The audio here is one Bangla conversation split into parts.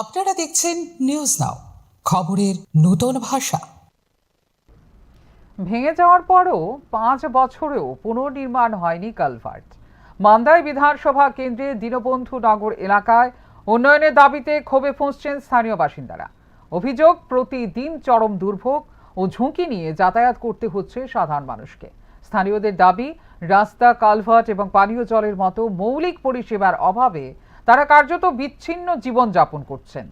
আপনারা দেখছেন নিউজ নাও, খবরের নতুন ভাষা। ভেঙে যাওয়ার পরও 5 বছরেও পুনর্নির্মাণ হয়নি কালভার্ট। মান্দাই বিধানসভা কেন্দ্রে দীনবন্ধু নগর এলাকায় উন্নয়নের দাবিতে ক্ষোভে ফুঁসছেন স্থানীয় বাসিন্দারা। অভিযোগ, প্রতিদিন চরম দুর্ভোগ ও ঝুঁকি নিয়ে যাতায়াত করতে হচ্ছে সাধারণ মানুষকে। স্থানীয়দের দাবি, রাস্তা, কালভার্ট এবং পানীয় জলের মতো মৌলিক পরিষেবার অভাবে তারা কার্যত বিচ্ছিন্ন জীবনযাপন করছেন।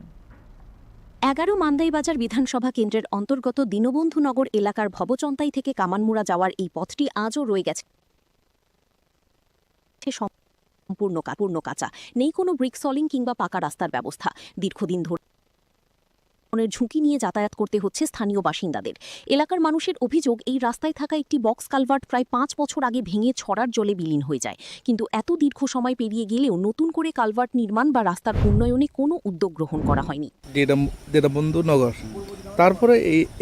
11 মান্দাইবাজার বিধানসভা কেন্দ্রের অন্তর্গত দীনবন্ধু নগর এলাকার ভবচন্তাই থেকে কামানমুড়া যাওয়ার এই পথটি আজও রয়ে গেছে সম্পূর্ণ কাঁচা। নেই কোনো ব্রিক সলিং কিংবা পাকা রাস্তার ব্যবস্থা। দীর্ঘদিন ধরে ঝুঁকি নিয়ে যাতায়াত করতে হচ্ছে স্থানীয় বাসিন্দাদের। এলাকার মানুষের অভিযোগ, এই রাস্তায় থাকা একটি বক্স কালভার্ট প্রায় 5 বছর আগে ভেঙে ছড়ার জলে বিলীন হয়ে যায়। কিন্তু এত দীর্ঘ সময় পেরিয়ে গেলেও নতুন করে কালভার্ট নির্মাণ বা রাস্তার উন্নয়নে কোনো উদ্যোগ গ্রহণ করা হয়নি। দীনবন্ধু নগর, তারপরে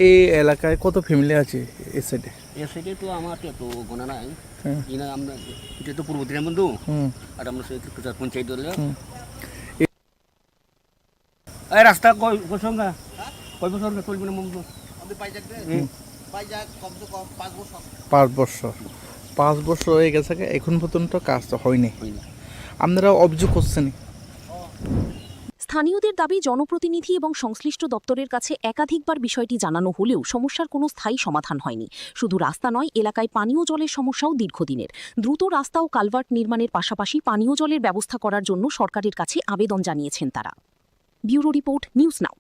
এই এলাকায় কত ফ্যামিলি আছে? এই সাইডে তো আমার তো গোনা নাই। আমরা এটা তো পূর্ব দীনবন্ধু, আর আমরা পঞ্চায়েত দলে এই রাস্তা কয় বছর চলবে না বন্ধু? 5 বছর হয়ে গেছে, এখন পর্যন্ত কাজটা হয়নি। আপনারা অভিযোগ করছেন? স্থানীয়দের দাবি, জনপ্রতিনিধি এবং সংশ্লিষ্ট দপ্তরের কাছে একাধিকবার বিষয়টি জানানো হলেও সমস্যার কোনো স্থায়ী সমাধান হয়নি। শুধু রাস্তা নয়, এলাকায় পানীয় জলের সমস্যাও দীর্ঘদিনের। দ্রুত রাস্তা ও কালভার্ট নির্মাণের পাশাপাশি পানীয় জলের ব্যবস্থা করার জন্য সরকারের কাছে আবেদন জানিয়েছেন তারা। Bureau report, news now.